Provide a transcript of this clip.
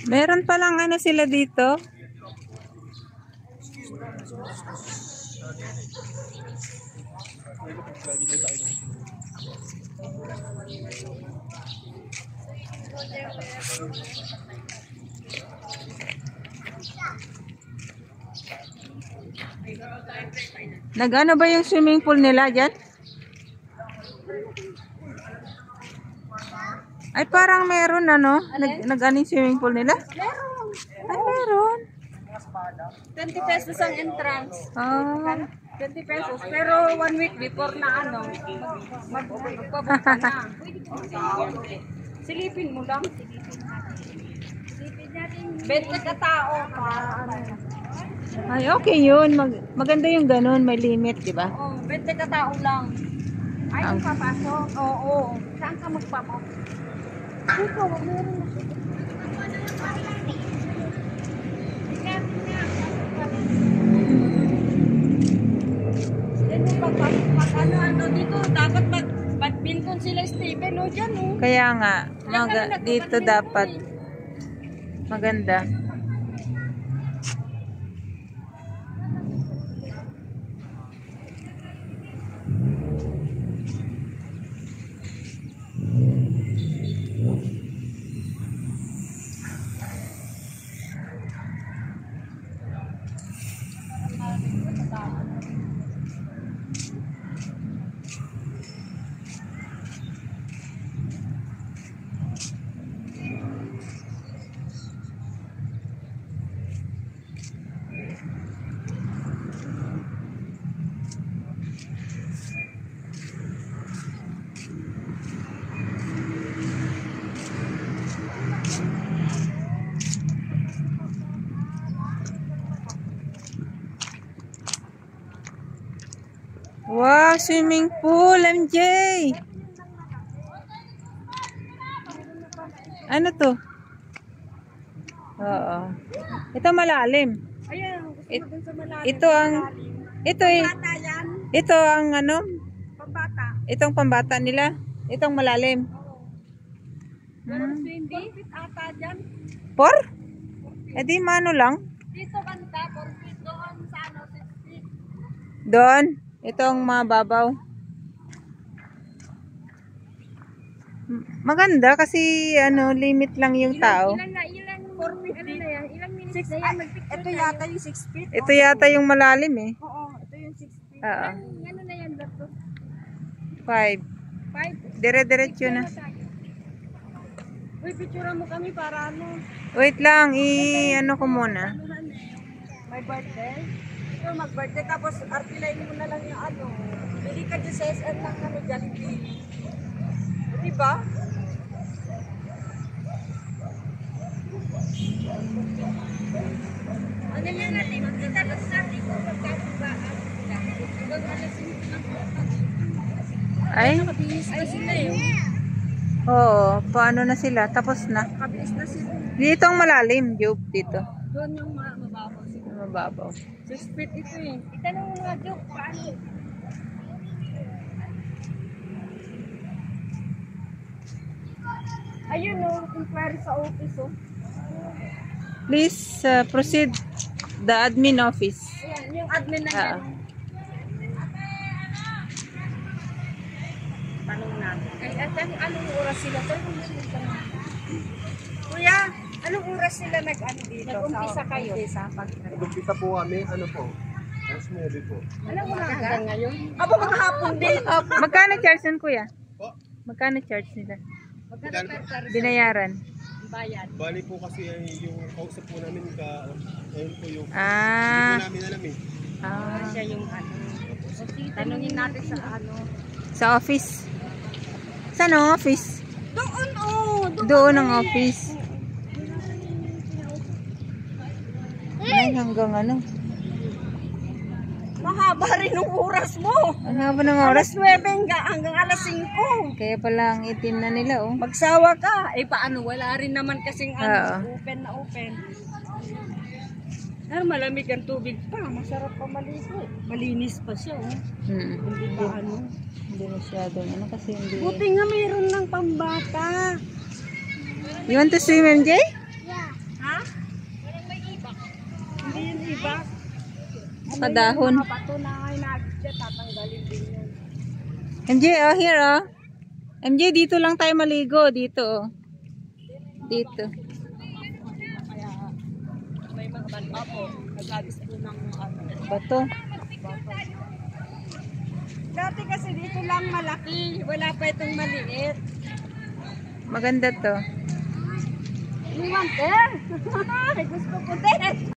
Meron palang ano sila dito. Nag-ano ba yung swimming pool nila dyan? Ay, parang meron ano? Nag-ano yung swimming pool nila? Meron. Ay, meron. 20 pesos ang entrance. Oh. 20 pesos. Pero 1 week before na ano, magpabook ka na. Silipin mo lang. Silipin natin. 20 ka tao. Ay, okay yun. Maganda yung ganun. May limit, di ba? Oh, 20 ka tao lang. Ay, kung papasok. Oo. Saan ka magpapasok? Ito, meron na siya. Ano dito, dapat badminton sila Steven, o dyan, o. Kaya nga, dito dapat maganda. Wow, swimming pool, MJ. Ano to? Oo. Ito malalim. Ayan, gusto mo dun sa malalim. Bata yan. Ito ang ano? Pambata. Itong pambata nila. Itong malalim. Pero hindi. Porpit ata dyan. Por? Eh di mano lang. Dito kanta, porpit. Doon sa ano, 6 feet. Doon. Itong mababaw. Maganda kasi ano, limit lang yung tao. Ilan 4 feet. Ano na yan? Ilang minutes na yan? Ito yata yung 6 feet. Ito yata yung malalim eh. Oo, ito yung 6 feet. Oo. Ano na yan, Dato? 5. 5? Dire-diretso na. Uy, picture mo kami para ano? Wait lang, ano ko muna. May birthday? Ito mag-birthday tapos artilayin mo na lang yung ano. Bili ka dyan sa SM ng ano, Jollibee. Diba? Ano yan natin? Magkitalas natin kung magkakabaan. Ay? Nakabihis na sila eh. Oo, paano na sila? Tapos na. Nakabihis na sila. Dito ang malalim, Job, dito. Doon yung mababaw sila. Mababaw. 6 feet ito eh. Itanong mo nga, Joke, paano? Ayun o, inquiry sa office o. Please proceed the admin office. Ayan, yung admin na yan. Tanong natin. Ay, anong oras sila? Kuya, anong oras sila nag-ano dito? Nag-umpisa kayo? Nag-umpisa po kami, ano po? Mas movie po. Anong umaga? Ngayon? Aba, maghapon din. Magkano charge nun, kuya? Po? Magkano charge nila? Magkano per person? Binayaran. Bayad. Bali po kasi yung kausap po namin ayun po yung hindi Ah. po namin alam eh. Siya yung ano. Tanungin natin sa ano. Sa office. Saan ang office? Doon oh! Doon ang office. Ay, hanggang ano? Mahaba rin ang oras mo. Ang haba ng oras. Alas 9 hanggang alas 5. Kaya pala ang itim na nila, oh. Magsawa ka. Eh paano? Wala rin naman kasing Oo. ano, open na open. Pero malamig ang tubig pa. Masarap pa maligo. Malinis pa siya. Oh. Hindi pa ano. Hindi masyadong ano kasi hindi. Buti nga mayroon ng pambata. You want to swim, MJ? Ha? Hindi yun iba. Sa dahon. Mga bato na ay nagdya, tatanggalin din yun. MJ, oh, here, oh. MJ, dito lang tayo maligo. Dito, oh. Dito. Kaya may mga banda po. Nagagis po ng ano. Bato. Dati kasi dito lang malaki. Wala pa itong maliit. Maganda to. Iwan, eh. Gusto ko din.